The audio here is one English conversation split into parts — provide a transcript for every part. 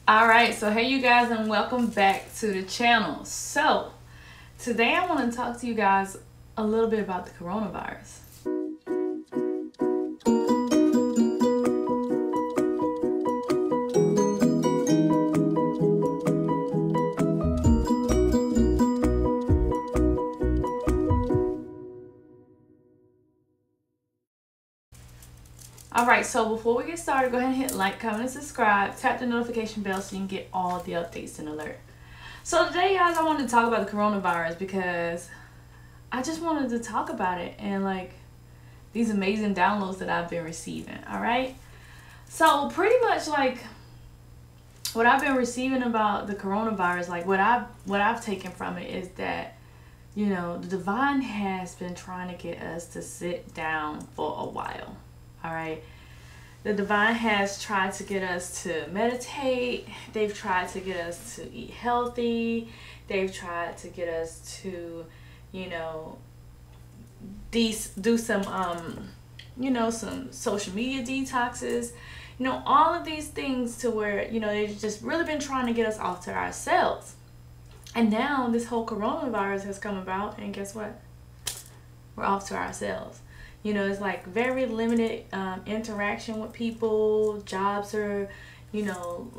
Alright, so hey you guys, and welcome back to the channel. So today I want to talk to you guys a little bit about the coronavirus. Alright, so before we get started, go ahead and hit like, comment, and subscribe. Tap the notification bell so you can get all the updates and alert. So today, guys, I wanted to talk about the coronavirus because I just wanted to talk about it and like these amazing downloads that I've been receiving. Alright, so pretty much like what I've been receiving about the coronavirus, like what I've taken from it is that, you know, the divine has been trying to get us to sit down for a while. All right, the divine has tried to get us to meditate. They've tried to get us to eat healthy. They've tried to get us to, you know, do some you know, some social media detoxes, you know, all of these things to where, you know, they've just really been trying to get us off to ourselves. And now this whole coronavirus has come about, and guess what? We're off to ourselves. You know, it's like very limited interaction with people. Jobs are, you know,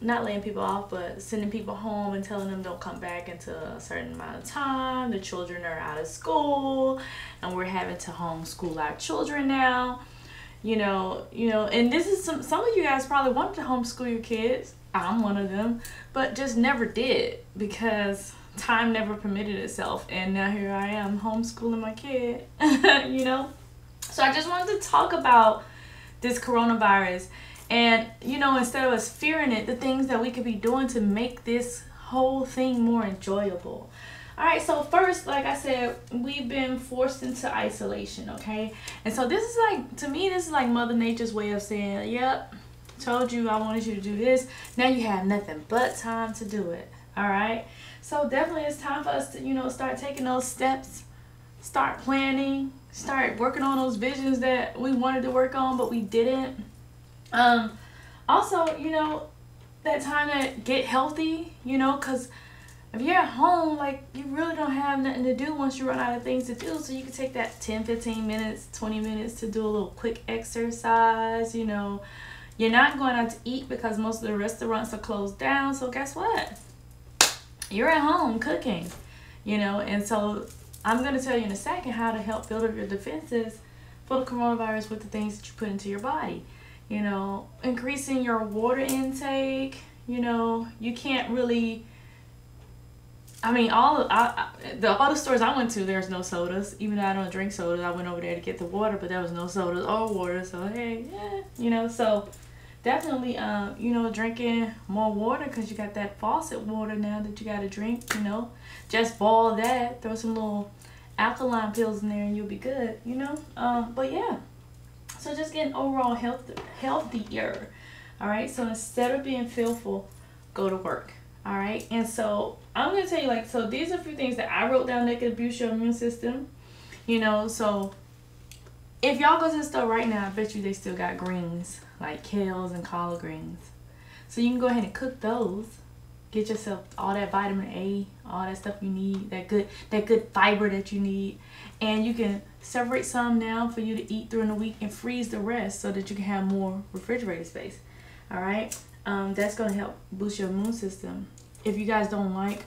not laying people off, but sending people home and telling them don't come back until a certain amount of time. The children are out of school, and we're having to homeschool our children now. You know, and this is some of you guys probably wanted to homeschool your kids. I'm one of them, but just never did because time never permitted itself, and now here I am homeschooling my kid. You know, so I just wanted to talk about this coronavirus, and you know, instead of us fearing it, the things that we could be doing to make this whole thing more enjoyable. All right, so first, like I said, we've been forced into isolation, okay? And so this is like, to me, this is like Mother Nature's way of saying, yep, told you I wanted you to do this, now you have nothing but time to do it. All right, so definitely it's time for us to, you know, start taking those steps, start planning, start working on those visions that we wanted to work on but we didn't. Also, you know, that time to get healthy, you know, because if you're at home, like, you really don't have nothing to do once you run out of things to do. So you can take that 10-15 minutes, 20 minutes to do a little quick exercise. You know, you're not going out to eat because most of the restaurants are closed down, so guess what? You're at home cooking, you know. And so I'm going to tell you in a second how to help build up your defenses for the coronavirus with the things that you put into your body. You know, increasing your water intake. You know, you can't really, I mean, all the stores I went to, there's no sodas. Even though I don't drink sodas, I went over there to get the water, but there was no sodas or water. So hey, yeah, you know, so definitely, you know, drinking more water, because you got that faucet water now that you got to drink, you know. Just boil that, throw some little alkaline pills in there, and you'll be good, you know. But yeah, so just getting overall healthier. All right, so instead of being fearful, go to work. All right, and so I'm going to tell you, like, so these are a few things that I wrote down that could abuse your immune system, you know. So if y'all go to the store right now, I bet you they still got greens, like kales and collard greens. So you can go ahead and cook those. Get yourself all that vitamin A, all that stuff you need, that good fiber that you need. And you can separate some now for you to eat during the week and freeze the rest so that you can have more refrigerator space. All right? That's going to help boost your immune system. If you guys don't like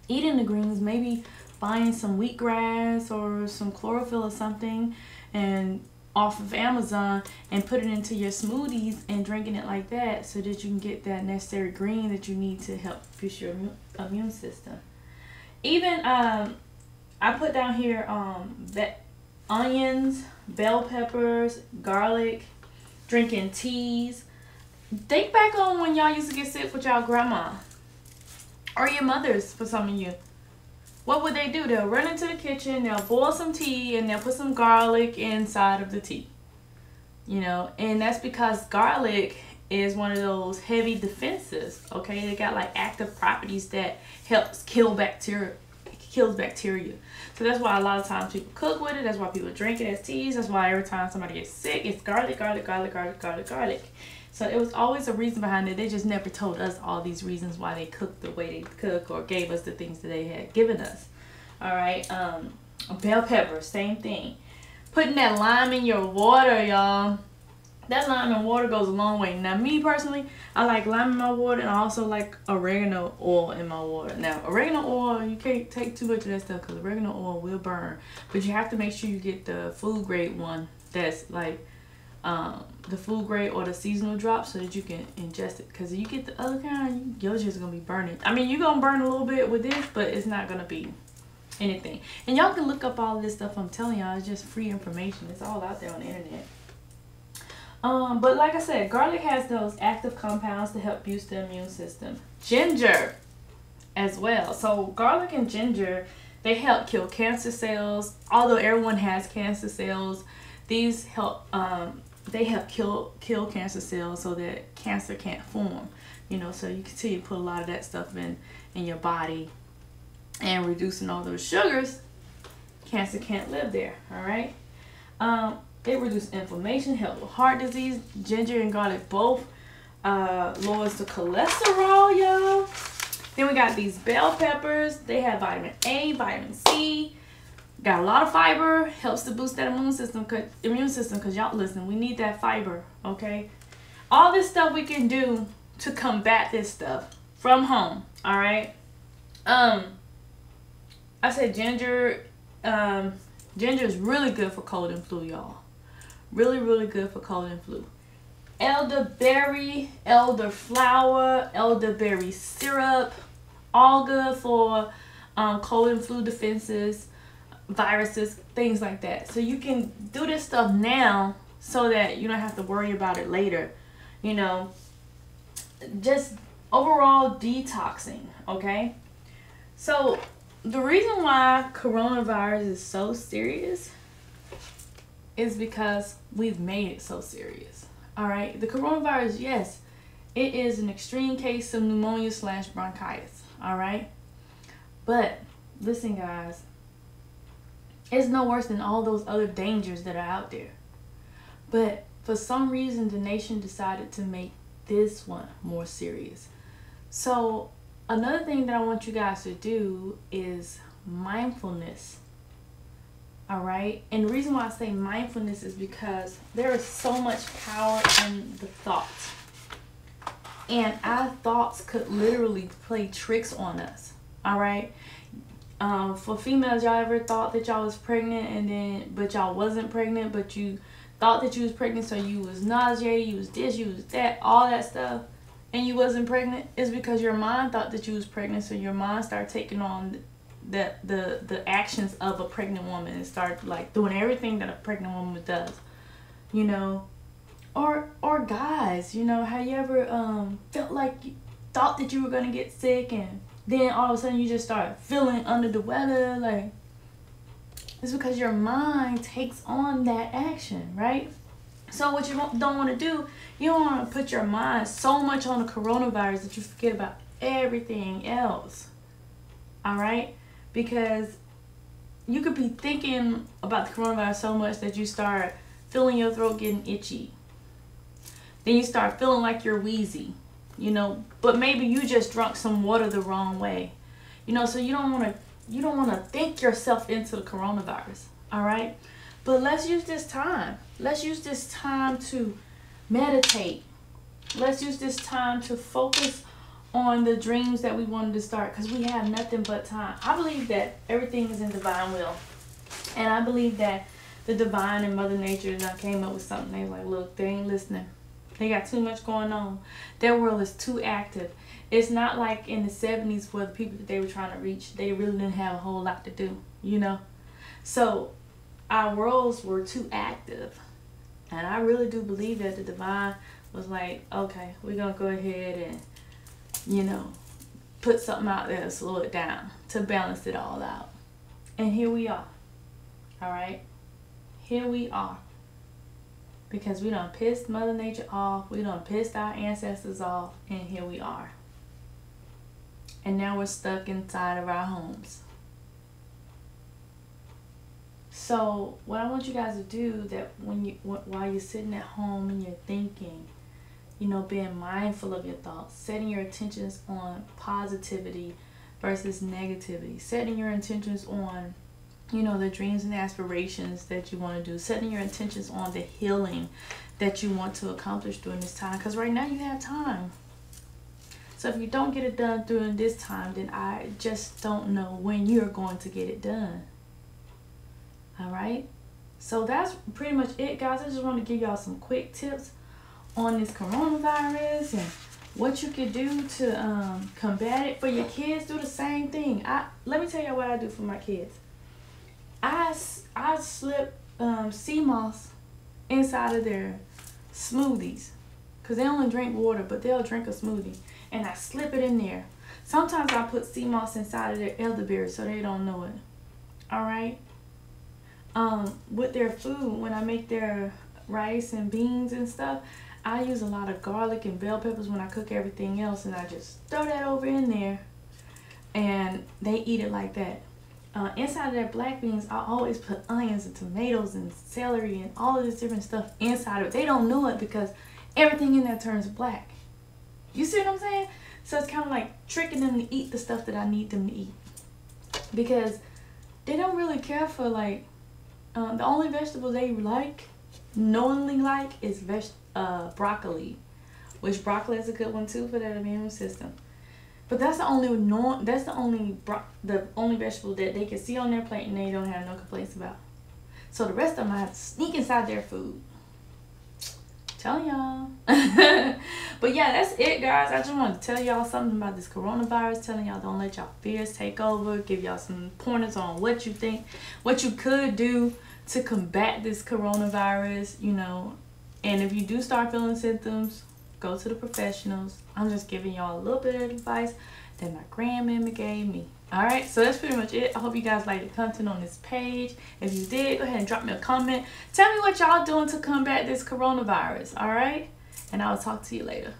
eating the greens, maybe buying some wheatgrass or some chlorophyll or something and off of Amazon and put it into your smoothies and drinking it like that, so that you can get that necessary green that you need to help boost your immune system. Even I put down here onions, bell peppers, garlic, drinking teas. Think back on when y'all used to get sick with y'all grandma or your mothers. For some of you, what would they do? They'll run into the kitchen, they'll boil some tea, and they'll put some garlic inside of the tea. You know, and that's because garlic is one of those heavy defenses, okay? They got like active properties that helps kill bacteria, kills bacteria. So that's why a lot of times people cook with it. That's why people drink it as teas. That's why every time somebody gets sick, it's garlic, garlic, garlic, garlic, garlic, garlic. So it was always a reason behind it. They just never told us all these reasons why they cooked the way they cook or gave us the things that they had given us. All right. Bell pepper, same thing. Putting that lime in your water, y'all. That lime and water goes a long way. Now, me personally, I like lime in my water, and I also like oregano oil in my water. Now, oregano oil, you can't take too much of that stuff because oregano oil will burn. But you have to make sure you get the food grade one that's like the food grade or the seasonal drop so that you can ingest it. Because if you get the other kind, yours just going to be burning. I mean, you're going to burn a little bit with this, but it's not going to be anything. And y'all can look up all this stuff I'm telling y'all. It's just free information. It's all out there on the internet. But like I said, garlic has those active compounds to help boost the immune system. Ginger as well. So garlic and ginger, they help kill cancer cells. Although everyone has cancer cells, these help they help kill cancer cells so that cancer can't form. You know, so you can see you put a lot of that stuff in your body and reducing all those sugars, cancer can't live there. All right. It reduces inflammation, help with heart disease. Ginger and garlic both lowers the cholesterol, y'all. Then we got these bell peppers. They have vitamin A, vitamin C. Got a lot of fiber. Helps to boost that immune system. Cause y'all listen, we need that fiber. Okay. All this stuff we can do to combat this stuff from home. All right. I said ginger. Ginger is really good for cold and flu, y'all. Really, really good for cold and flu. Elderberry, elderflower, elderberry syrup, all good for cold and flu defenses, viruses, things like that. So you can do this stuff now so that you don't have to worry about it later. You know, just overall detoxing, okay? So the reason why coronavirus is so serious is because we've made it so serious. All right, the coronavirus, yes, it is an extreme case of pneumonia / bronchitis. All right, but listen, guys, it's no worse than all those other dangers that are out there. But for some reason, the nation decided to make this one more serious. So another thing that I want you guys to do is mindfulness. All right. And the reason why I say mindfulness is because there is so much power in the thoughts. And our thoughts could literally play tricks on us. All right. For females, y'all ever thought that y'all was pregnant but y'all wasn't pregnant, but you thought that you was pregnant, so you was nauseated, you was this, you was that, all that stuff, and you wasn't pregnant? It's because your mind thought that you was pregnant, so your mind started taking on the actions of a pregnant woman and start like doing everything that a pregnant woman does, you know. Or guys, you know, have you ever felt like you thought that you were gonna get sick and then all of a sudden you just start feeling under the weather? Like, it's because your mind takes on that action, right? So what you don't want to do, you don't want to put your mind so much on the coronavirus that you forget about everything else. All right? Because you could be thinking about the coronavirus so much that you start feeling your throat getting itchy. Then you start feeling like you're wheezy, you know, but maybe you just drunk some water the wrong way. You know, so you don't want to think yourself into the coronavirus. All right? But let's use this time. Let's use this time to meditate. Let's use this time to focus on the dreams that we wanted to start, because we have nothing but time. I believe that everything is in divine will. And I believe that the divine and Mother Nature came up with something. They were like, look, they ain't listening. They got too much going on. Their world is too active. It's not like in the 70s where the people that they were trying to reach, they really didn't have a whole lot to do, you know. So our worlds were too active. And I really do believe that the divine was like, okay, we're going to go ahead and, you know, put something out there to slow it down, to balance it all out. And here we are. All right? Here we are. Because we done pissed Mother Nature off. We done pissed our ancestors off. And here we are. And now we're stuck inside of our homes. So what I want you guys to do, that while you're sitting at home and you're thinking, You know, being mindful of your thoughts, setting your intentions on positivity versus negativity, setting your intentions on, you know, the dreams and aspirations that you want to do, setting your intentions on the healing that you want to accomplish during this time, because right now you have time. So if you don't get it done during this time, then I just don't know when you're going to get it done. All right, so that's pretty much it, guys. I just want to give y'all some quick tips on this coronavirus and what you can do to combat it. For your kids, do the same thing. Let me tell you what I do for my kids. I slip sea moss inside of their smoothies, because they only drink water, but they'll drink a smoothie, and I slip it in there. Sometimes I put sea moss inside of their elderberry so they don't know it. All right. With their food, when I make their rice and beans and stuff, I use a lot of garlic and bell peppers when I cook everything else, and I just throw that over in there and they eat it like that. Inside of their black beans, I always put onions and tomatoes and celery and all of this different stuff inside of it. They don't know it because everything in there turns black. You see what I'm saying? So it's kind of like tricking them to eat the stuff that I need them to eat, because they don't really care for, like, the only vegetable they knowingly like is broccoli, which broccoli is a good one too for their immune system. But that's the only vegetable that they can see on their plate and they don't have no complaints about. So the rest of them I have to sneak inside their food. Telling y'all. But yeah, that's it, guys. I just wanted to tell y'all something about this coronavirus, telling y'all don't let y'all fears take over, give y'all some pointers on what you think, what you could do to combat this coronavirus, you know. And if you do start feeling symptoms, go to the professionals. I'm just giving y'all a little bit of advice that my grandmamma gave me. Alright, so that's pretty much it. I hope you guys like the content on this page. If you did, go ahead and drop me a comment. Tell me what y'all doing to combat this coronavirus, alright? And I'll talk to you later.